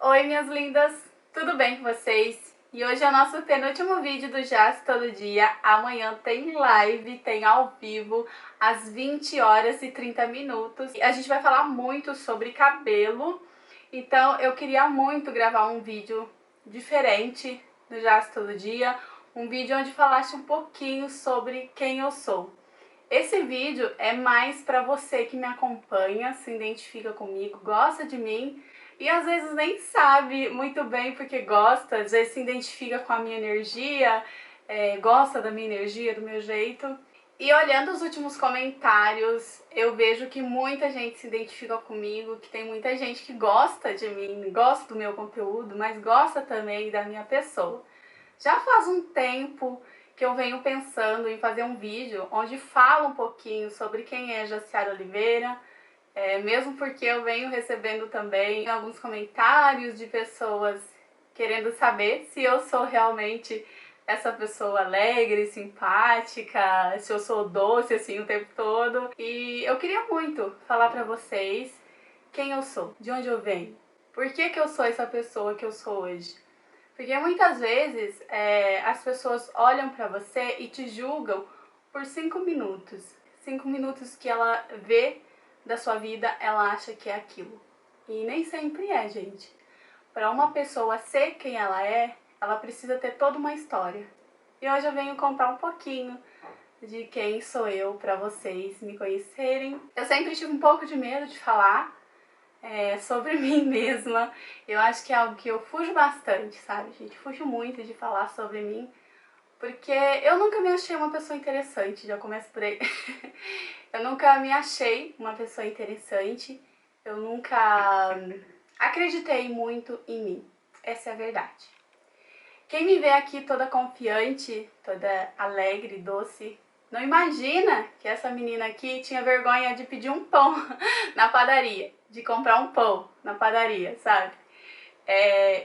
Oi, minhas lindas! Tudo bem com vocês? E hoje é o nosso penúltimo vídeo do Jazz Todo Dia. Amanhã tem live, tem ao vivo, às 20 horas e 30 minutos. A gente vai falar muito sobre cabelo, então eu queria muito gravar um vídeo diferente do Jazz Todo Dia. Um vídeo onde falasse um pouquinho sobre quem eu sou. Esse vídeo é mais para você que me acompanha, se identifica comigo, gosta de mim e às vezes nem sabe muito bem porque gosta, às vezes se identifica com a minha energia, gosta da minha energia, do meu jeito. E olhando os últimos comentários, eu vejo que muita gente se identifica comigo, que tem muita gente que gosta de mim, gosta do meu conteúdo, mas gosta também da minha pessoa. Já faz um tempo que eu venho pensando em fazer um vídeo onde fala um pouquinho sobre quem é Jaciara Oliveira, mesmo porque eu venho recebendo também alguns comentários de pessoas querendo saber se eu sou realmente essa pessoa alegre, simpática, se eu sou doce assim o tempo todo. E eu queria muito falar pra vocês quem eu sou, de onde eu venho, por que eu sou essa pessoa que eu sou hoje. Porque muitas vezes as pessoas olham pra você e te julgam por 5 minutos. 5 minutos que ela vê da sua vida, ela acha que é aquilo. E nem sempre é, gente. Para uma pessoa ser quem ela precisa ter toda uma história. E hoje eu venho contar um pouquinho de quem sou eu para vocês me conhecerem. Eu sempre tive um pouco de medo de falar sobre mim mesma. Eu acho que é algo que eu fujo bastante, sabe, gente? Fujo muito de falar sobre mim, porque eu nunca me achei uma pessoa interessante, já começo por aí. Eu nunca me achei uma pessoa interessante, eu nunca acreditei muito em mim, essa é a verdade. Quem me vê aqui toda confiante, toda alegre, doce, não imagina que essa menina aqui tinha vergonha de pedir um pão na padaria, de comprar um pão na padaria, sabe?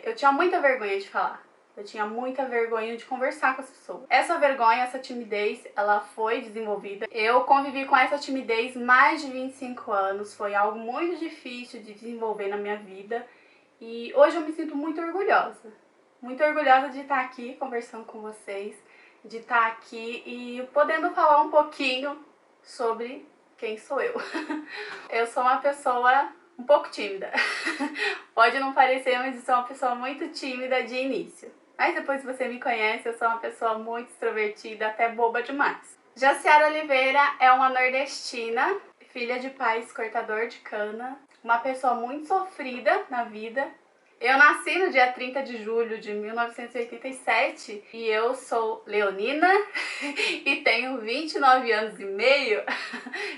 Eu tinha muita vergonha de falar, eu tinha muita vergonha de conversar com as pessoas. Essa vergonha, essa timidez, ela foi desenvolvida. Eu convivi com essa timidez mais de 25 anos, foi algo muito difícil de desenvolver na minha vida e hoje eu me sinto muito orgulhosa. Muito orgulhosa de estar aqui conversando com vocês, de estar aqui e podendo falar um pouquinho sobre quem sou eu. Eu sou uma pessoa um pouco tímida. Pode não parecer, mas eu sou uma pessoa muito tímida de início. Mas depois que você me conhece, eu sou uma pessoa muito extrovertida, até boba demais. Jaciara Oliveira é uma nordestina, filha de pais cortador de cana, uma pessoa muito sofrida na vida. Eu nasci no dia 30 de julho de 1987 e eu sou leonina e tenho 29 anos e meio,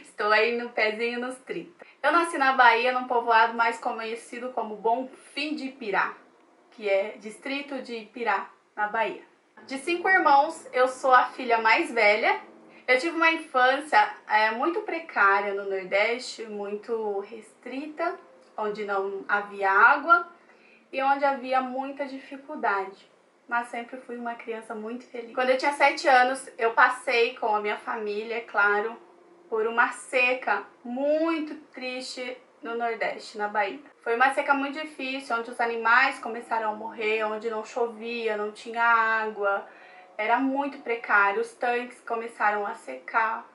estou aí no pezinho nos 30. Eu nasci na Bahia, num povoado mais conhecido como Bonfim de Ipirá, que é distrito de Ipirá, na Bahia. De 5 irmãos, eu sou a filha mais velha. Eu tive uma infância muito precária no Nordeste, muito restrita, onde não havia água e onde havia muita dificuldade, mas sempre fui uma criança muito feliz. Quando eu tinha 7 anos, eu passei com a minha família, é claro, por uma seca muito triste no Nordeste, na Bahia. Foi uma seca muito difícil, onde os animais começaram a morrer, onde não chovia, não tinha água, era muito precário, os tanques começaram a secar,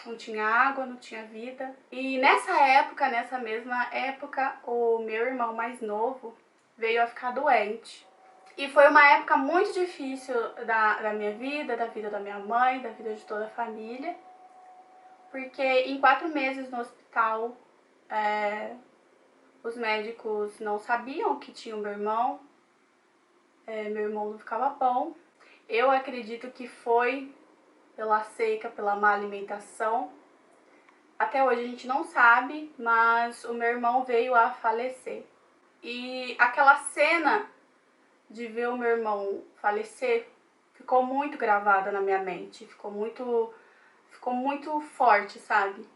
não tinha água, não tinha vida. E nessa mesma época, o meu irmão mais novo veio a ficar doente. E foi uma época muito difícil da minha vida, da vida da minha mãe, da vida de toda a família. Porque em 4 meses no hospital, os médicos não sabiam que tinha o meu irmão. Meu irmão não ficava bom. Eu acredito que foi pela seca, pela má alimentação. Até hoje a gente não sabe, mas o meu irmão veio a falecer. E aquela cena de ver o meu irmão falecer ficou muito gravada na minha mente, ficou muito forte, sabe?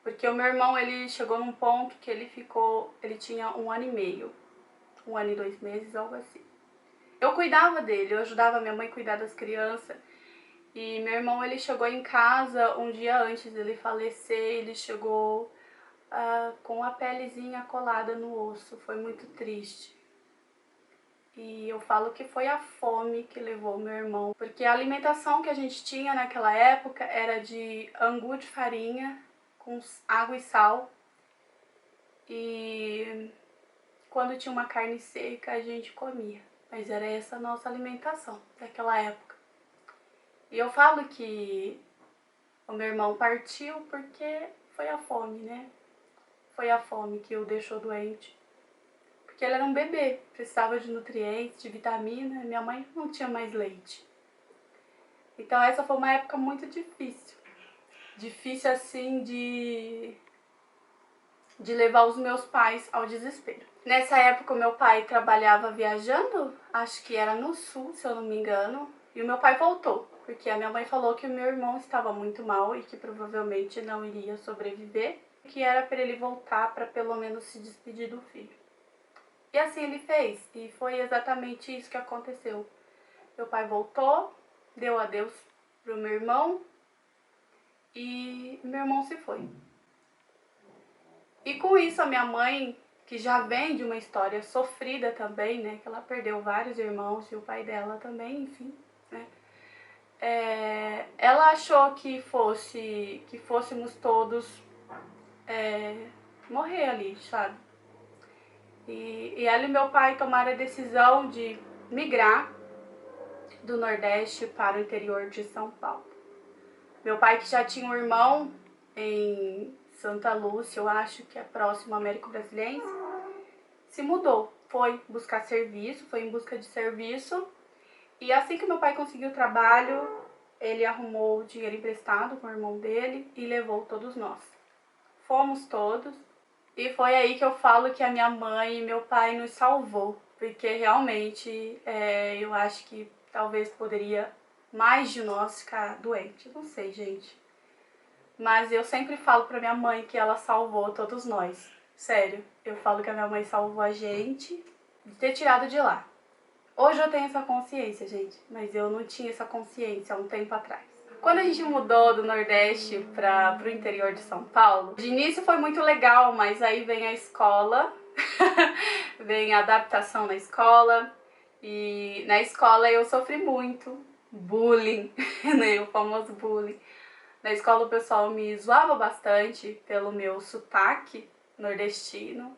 Porque o meu irmão, ele chegou num ponto que ele tinha 1 ano e meio, 1 ano e 2 meses, algo assim. Eu cuidava dele, eu ajudava minha mãe a cuidar das crianças. E meu irmão, ele chegou em casa um dia antes dele falecer, ele chegou com a pelezinha colada no osso, foi muito triste. E eu falo que foi a fome que levou meu irmão, porque a alimentação que a gente tinha naquela época era de angu de farinha com água e sal. E quando tinha uma carne seca a gente comia, mas era essa a nossa alimentação daquela época. E eu falo que o meu irmão partiu porque foi a fome, né? Foi a fome que o deixou doente. Porque ele era um bebê, precisava de nutrientes, de vitamina, e minha mãe não tinha mais leite. Então essa foi uma época muito difícil. Difícil assim de levar os meus pais ao desespero. Nessa época o meu pai trabalhava viajando, acho que era no sul, se eu não me engano, e o meu pai voltou, porque a minha mãe falou que o meu irmão estava muito mal e que provavelmente não iria sobreviver, que era para ele voltar para pelo menos se despedir do filho. E assim ele fez, e foi exatamente isso que aconteceu. Meu pai voltou, deu adeus pro meu irmão e meu irmão se foi. E com isso a minha mãe, que já vem de uma história sofrida também, né, que ela perdeu vários irmãos e o pai dela também, enfim, né, ela achou que fôssemos todos morrer ali, sabe? E ela e meu pai tomaram a decisão de migrar do Nordeste para o interior de São Paulo. Meu pai, que já tinha um irmão em Santa Lúcia, eu acho que é próximo ao Américo Brasiliense, se mudou, foi buscar serviço, foi em busca de serviço. E assim que meu pai conseguiu trabalho, ele arrumou dinheiro emprestado com o irmão dele e levou todos nós. Fomos todos. E foi aí que eu falo que a minha mãe e meu pai nos salvou, porque realmente eu acho que talvez poderia mais de nós ficar doente, não sei, gente. Mas eu sempre falo pra minha mãe que ela salvou todos nós, sério. Eu falo que a minha mãe salvou a gente de ter tirado de lá. Hoje eu tenho essa consciência, gente, mas eu não tinha essa consciência há um tempo atrás. Quando a gente mudou do Nordeste para o interior de São Paulo, de início foi muito legal, mas aí vem a escola, vem a adaptação na escola, e na escola eu sofri muito bullying, né, o famoso bullying. Na escola o pessoal me zoava bastante pelo meu sotaque nordestino,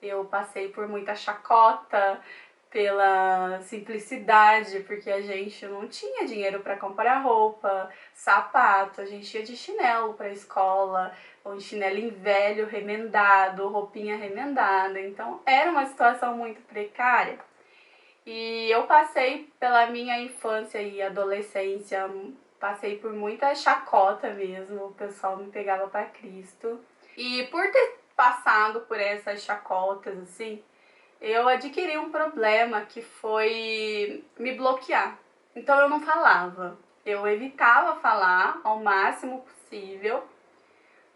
eu passei por muita chacota, pela simplicidade, porque a gente não tinha dinheiro para comprar roupa, sapato, a gente ia de chinelo para a escola, ou chinelinho velho, remendado, roupinha remendada, então era uma situação muito precária. E eu passei pela minha infância e adolescência, passei por muita chacota mesmo, o pessoal me pegava para Cristo. E por ter passado por essas chacotas, assim, eu adquiri um problema que foi me bloquear. Então eu não falava, eu evitava falar ao máximo possível,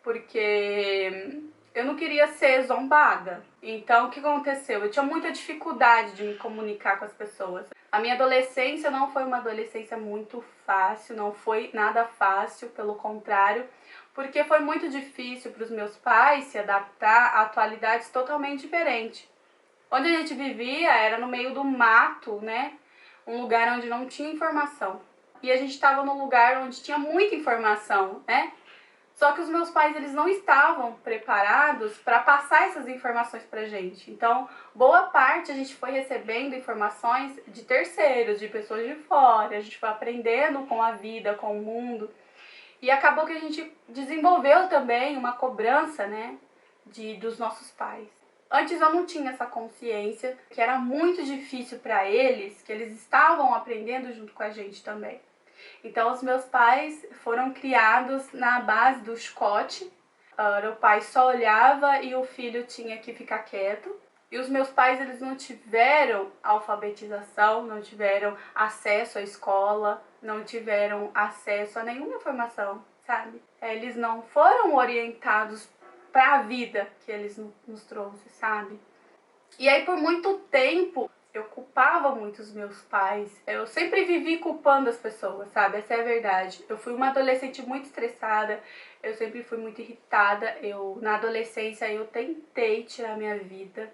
porque eu não queria ser zombada. Então o que aconteceu? Eu tinha muita dificuldade de me comunicar com as pessoas. A minha adolescência não foi uma adolescência muito fácil, não foi nada fácil, pelo contrário, porque foi muito difícil para os meus pais se adaptar a atualidades totalmente diferentes. Onde a gente vivia era no meio do mato, né? Um lugar onde não tinha informação. E a gente estava num lugar onde tinha muita informação, né? Só que os meus pais, eles não estavam preparados para passar essas informações pra gente. Então, boa parte a gente foi recebendo informações de terceiros, de pessoas de fora. A gente foi aprendendo com a vida, com o mundo. E acabou que a gente desenvolveu também uma cobrança, né? Dos nossos pais. Antes eu não tinha essa consciência, que era muito difícil para eles, que eles estavam aprendendo junto com a gente também. Então os meus pais foram criados na base do chicote. O pai só olhava e o filho tinha que ficar quieto. E os meus pais, eles não tiveram alfabetização, não tiveram acesso à escola, não tiveram acesso a nenhuma informação, sabe? Eles não foram orientados para a vida que eles nos trouxeram, sabe? E aí por muito tempo eu culpava culpava muito os meus pais. Eu sempre vivi culpando as pessoas, sabe? Essa é a verdade. Eu fui uma adolescente muito estressada, eu sempre fui muito irritada. Na adolescência, eu tentei tirar minha vida.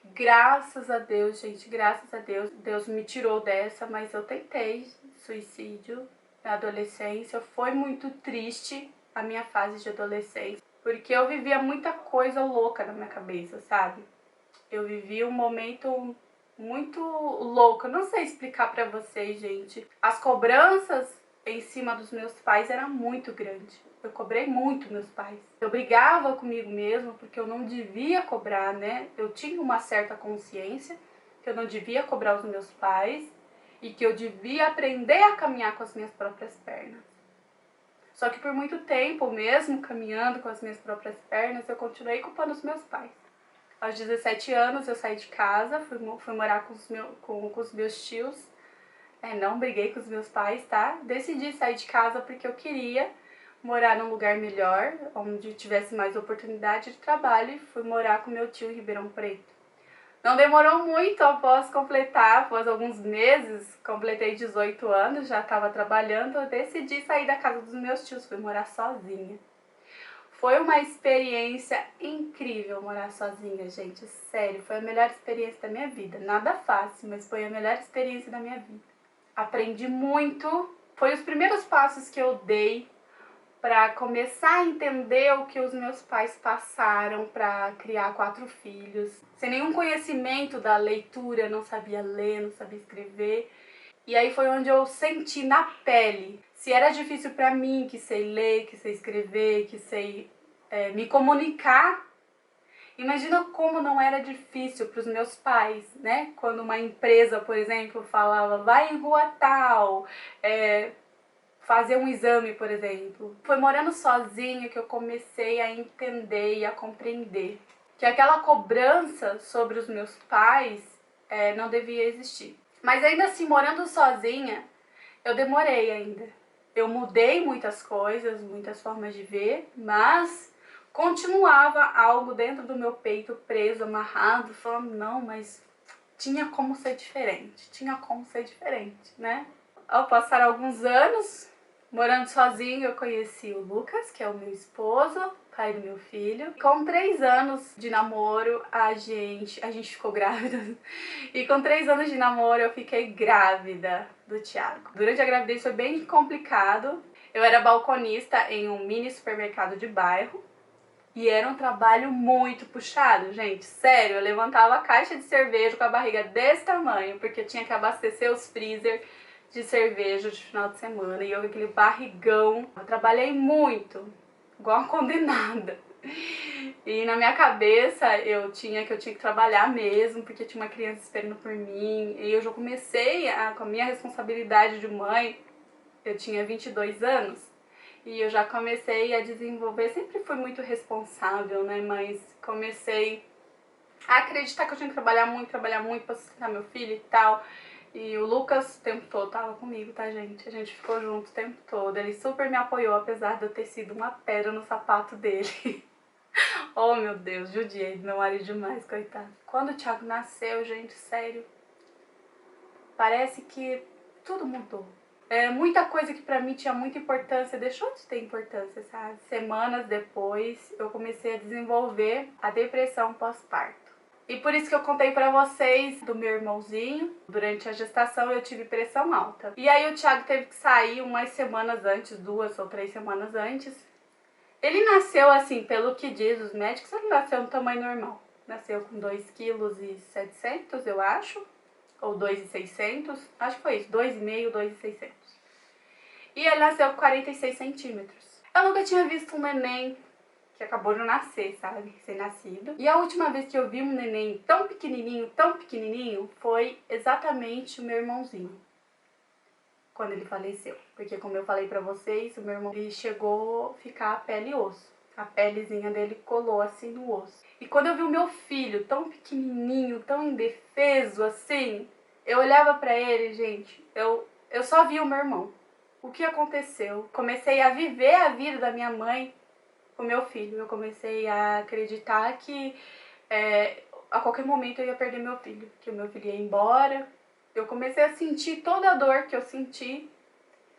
Graças a Deus, gente, graças a Deus, Deus me tirou dessa, mas eu tentei suicídio na adolescência. Foi muito triste a minha fase de adolescência, porque eu vivia muita coisa louca na minha cabeça, sabe? Eu vivi um momento muito louco, eu não sei explicar pra vocês, gente. As cobranças em cima dos meus pais eram muito grandes. Eu cobrei muito meus pais. Eu brigava comigo mesma porque eu não devia cobrar, né? Eu tinha uma certa consciência que eu não devia cobrar os meus pais e que eu devia aprender a caminhar com as minhas próprias pernas. Só que por muito tempo, mesmo caminhando com as minhas próprias pernas, eu continuei culpando os meus pais. Aos 17 anos eu saí de casa, fui morar com os meus tios. Não briguei com os meus pais, tá? Decidi sair de casa porque eu queria morar num lugar melhor, onde tivesse mais oportunidade de trabalho, e fui morar com meu tio em Ribeirão Preto. Não demorou muito após alguns meses, completei 18 anos, já estava trabalhando, eu decidi sair da casa dos meus tios, fui morar sozinha. Foi uma experiência incrível morar sozinha, gente, sério, foi a melhor experiência da minha vida. Nada fácil, mas foi a melhor experiência da minha vida. Aprendi muito, foi os primeiros passos que eu dei para começar a entender o que os meus pais passaram para criar 4 filhos. Sem nenhum conhecimento da leitura, não sabia ler, não sabia escrever. E aí foi onde eu senti na pele. Se era difícil para mim, que sei ler, que sei escrever, que sei me comunicar, imagina como não era difícil para os meus pais, né? Quando uma empresa, por exemplo, falava, vai em rua tal, fazer um exame, por exemplo. Foi morando sozinha que eu comecei a entender e a compreender que aquela cobrança sobre os meus pais não devia existir. Mas ainda assim, morando sozinha, eu demorei ainda. Eu mudei muitas coisas, muitas formas de ver, mas continuava algo dentro do meu peito preso, amarrado, falando, não, mas tinha como ser diferente, né? Ao passar alguns anos morando sozinho, eu conheci o Lucas, que é o meu esposo, pai do meu filho. Com 3 anos de namoro, a gente ficou grávida. E com 3 anos de namoro, eu fiquei grávida do Thiago. Durante a gravidez foi bem complicado. Eu era balconista em um mini supermercado de bairro. E era um trabalho muito puxado, gente. Sério, eu levantava a caixa de cerveja com a barriga desse tamanho, porque eu tinha que abastecer os freezer de cerveja de final de semana. E eu com aquele barrigão. Eu trabalhei muito, igual uma condenada. E na minha cabeça eu tinha que trabalhar mesmo, porque tinha uma criança esperando por mim. E eu já comecei com a minha responsabilidade de mãe, eu tinha 22 anos. E eu já comecei a desenvolver, sempre fui muito responsável, né? Mas comecei a acreditar que eu tinha que trabalhar muito pra sustentar meu filho e tal. E o Lucas o tempo todo tava comigo, tá, gente? A gente ficou junto o tempo todo. Ele super me apoiou, apesar de eu ter sido uma pedra no sapato dele. Oh, meu Deus, judiei do meu marido demais, coitado. Quando o Thiago nasceu, gente, sério, parece que tudo mudou. Muita coisa que pra mim tinha muita importância deixou de ter importância, sabe? Semanas depois eu comecei a desenvolver a depressão pós-parto. E por isso que eu contei pra vocês do meu irmãozinho. Durante a gestação eu tive pressão alta. E aí o Thiago teve que sair umas semanas antes, 2 ou 3 semanas antes. Ele nasceu assim, pelo que diz os médicos, ele nasceu no tamanho normal. Nasceu com 2,7 kg, eu acho. Ou 2,600, acho que foi isso, 2,5, 2,600. E ele nasceu com 46 centímetros. Eu nunca tinha visto um neném que acabou de nascer, sabe? Recém-nascido. E a última vez que eu vi um neném tão pequenininho, foi exatamente o meu irmãozinho. Quando ele faleceu. Porque como eu falei pra vocês, o meu irmão ele chegou a ficar pele e osso. A pelezinha dele colou assim no osso. E quando eu vi o meu filho tão pequenininho, tão indefeso assim, eu olhava pra ele, gente, eu só vi o meu irmão. O que aconteceu? Comecei a viver a vida da minha mãe com o meu filho. Eu comecei a acreditar que a qualquer momento eu ia perder meu filho. Que o meu filho ia embora, Eu comecei a sentir toda a dor que eu senti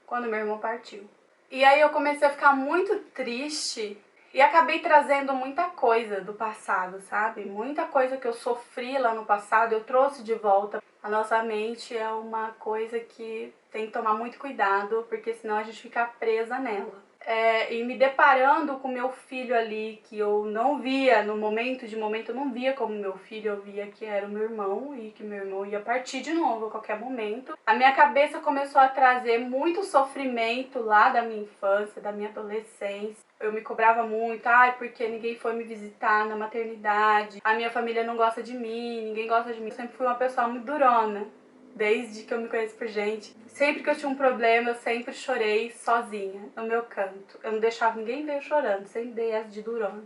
quando meu irmão partiu. E aí eu comecei a ficar muito triste e acabei trazendo muita coisa do passado, sabe? Muita coisa que eu sofri lá no passado, eu trouxe de volta. A nossa mente é uma coisa que tem que tomar muito cuidado, porque senão a gente fica presa nela. E me deparando com meu filho ali, que eu não via, no momento, eu não via como meu filho, eu via que era o meu irmão e que meu irmão ia partir de novo a qualquer momento. A minha cabeça começou a trazer muito sofrimento lá da minha infância, da minha adolescência. Eu me cobrava muito, porque ninguém foi me visitar na maternidade, a minha família não gosta de mim, ninguém gosta de mim. Eu sempre fui uma pessoa muito durona, desde que eu me conheço por gente. Sempre que eu tinha um problema, eu sempre chorei sozinha, no meu canto. Eu não deixava ninguém ver eu chorando, sempre dei essa de durona.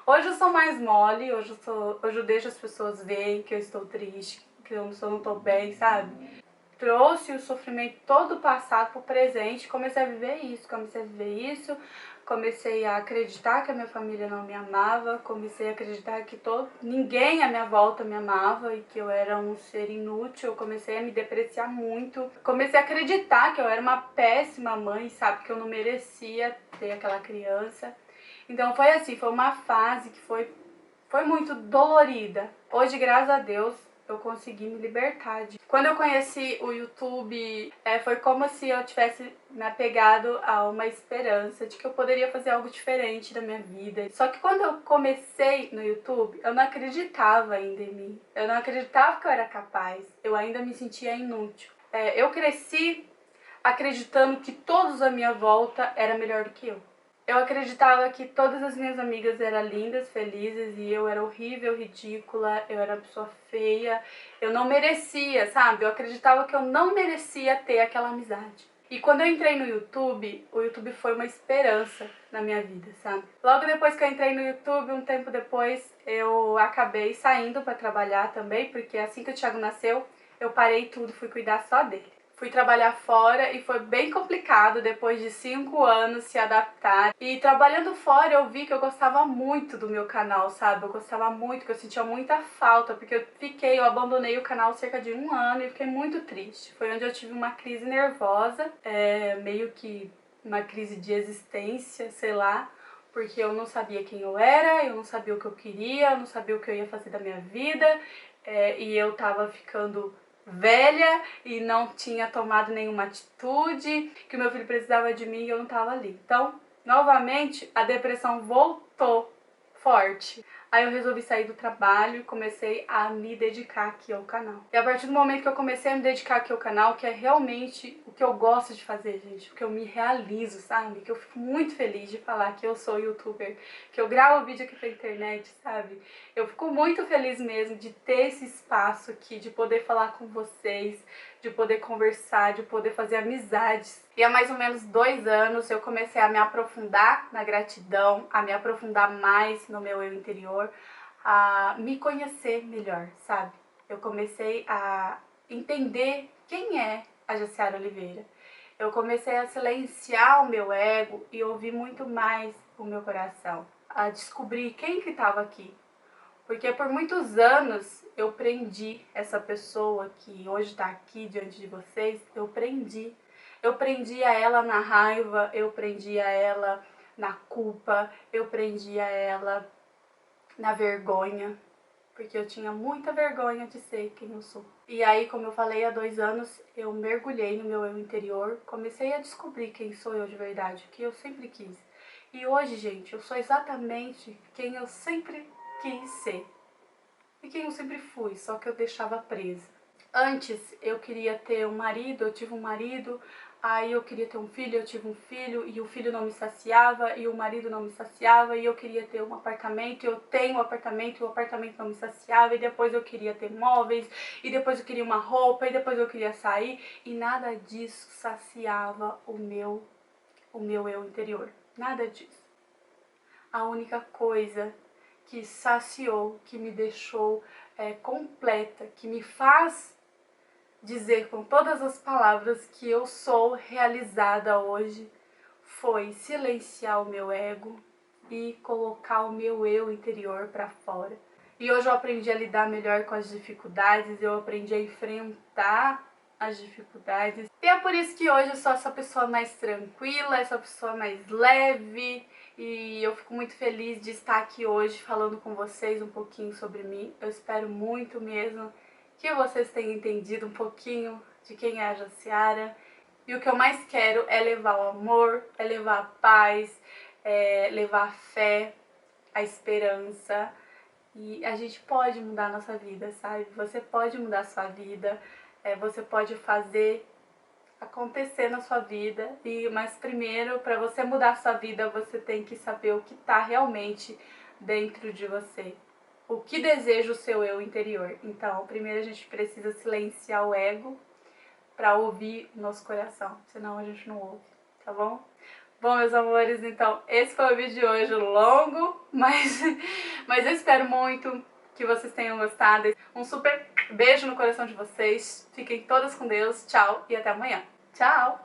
Hoje eu sou mais mole, hoje eu deixo as pessoas verem que eu estou triste, que eu não estou bem, sabe? Trouxe o sofrimento todo passado pro presente, comecei a viver isso, comecei a acreditar que a minha família não me amava, comecei a acreditar que ninguém à minha volta me amava e que eu era um ser inútil. Eu comecei a me depreciar muito, comecei a acreditar que eu era uma péssima mãe, sabe, que eu não merecia ter aquela criança. Então foi assim, foi uma fase que foi muito dolorida. Hoje, graças a Deus, eu consegui me libertar. Quando eu conheci o YouTube, foi como se eu tivesse me apegado a uma esperança de que eu poderia fazer algo diferente da minha vida. Só que quando eu comecei no YouTube, eu não acreditava ainda em mim. Eu não acreditava que eu era capaz. Eu ainda me sentia inútil. Eu cresci acreditando que todos à minha volta eram melhor do que eu. Eu acreditava que todas as minhas amigas eram lindas, felizes, e eu era horrível, ridícula, eu era uma pessoa feia, eu não merecia, sabe? Eu acreditava que eu não merecia ter aquela amizade. E quando eu entrei no YouTube, o YouTube foi uma esperança na minha vida, sabe? Logo depois que eu entrei no YouTube, um tempo depois, eu acabei saindo para trabalhar também, porque assim que o Thiago nasceu, eu parei tudo, fui cuidar só dele. Fui trabalhar fora e foi bem complicado depois de 5 anos se adaptar. E trabalhando fora eu vi que eu gostava muito do meu canal, sabe? Eu gostava muito, que eu sentia muita falta, porque eu abandonei o canal cerca de 1 ano e fiquei muito triste. Foi onde eu tive uma crise nervosa, meio que uma crise de existência, sei lá. Porque eu não sabia quem eu era, eu não sabia o que eu queria, eu não sabia o que eu ia fazer da minha vida. E eu tava ficando velha e não tinha tomado nenhuma atitude, que o meu filho precisava de mim e eu não estava ali. Então, novamente, a depressão voltou forte. Aí eu resolvi sair do trabalho e comecei a me dedicar aqui ao canal. E a partir do momento que eu comecei a me dedicar aqui ao canal, que é realmente o que eu gosto de fazer, gente, porque eu me realizo, sabe? Que eu fico muito feliz de falar que eu sou youtuber, que eu gravo vídeo aqui pra internet, sabe? Eu fico muito feliz mesmo de ter esse espaço aqui, de poder falar com vocês, de poder conversar, de poder fazer amizades. E há mais ou menos 2 anos eu comecei a me aprofundar na gratidão, a me aprofundar mais no meu eu interior, a me conhecer melhor, sabe? Eu comecei a entender quem é a Jaciara Oliveira. Eu comecei a silenciar o meu ego e ouvir muito mais o meu coração, a descobrir quem que estava aqui. Porque por muitos anos eu prendi essa pessoa que hoje está aqui diante de vocês, eu prendi. Eu prendia ela na raiva, eu prendia ela na culpa, eu prendia ela na vergonha, porque eu tinha muita vergonha de ser quem eu sou. E aí, como eu falei, há 2 anos eu mergulhei no meu eu interior, comecei a descobrir quem sou eu de verdade, o que eu sempre quis. E hoje, gente, eu sou exatamente quem eu sempre quis ser. E quem eu sempre fui, só que eu deixava presa. Antes eu queria ter um marido, eu tive um marido, aí eu queria ter um filho, eu tive um filho, e o filho não me saciava, e o marido não me saciava, e eu queria ter um apartamento, e eu tenho um apartamento, e o apartamento não me saciava, e depois eu queria ter móveis, e depois eu queria uma roupa, e depois eu queria sair, e nada disso saciava o meu eu interior. Nada disso. A única coisa que saciou, que me deixou completa, que me faz dizer com todas as palavras que eu sou realizada hoje, foi silenciar o meu ego e colocar o meu eu interior para fora. E hoje eu aprendi a lidar melhor com as dificuldades, eu aprendi a enfrentar as dificuldades. E é por isso que hoje eu sou essa pessoa mais tranquila, essa pessoa mais leve. E eu fico muito feliz de estar aqui hoje falando com vocês um pouquinho sobre mim. Eu espero muito mesmo que vocês tenham entendido um pouquinho de quem é a Jaciara. E o que eu mais quero é levar o amor, é levar a paz, é levar a fé, a esperança. E a gente pode mudar a nossa vida, sabe? Você pode mudar a sua vida, você pode fazer acontecer na sua vida. Mas primeiro, para você mudar a sua vida, você tem que saber o que está realmente dentro de você. O que deseja o seu eu interior. Então, primeiro a gente precisa silenciar o ego para ouvir o nosso coração, senão a gente não ouve, tá bom? Bom, meus amores, então esse foi o vídeo de hoje, longo, mas eu espero muito que vocês tenham gostado. Um super beijo no coração de vocês, fiquem todas com Deus, tchau e até amanhã. Tchau!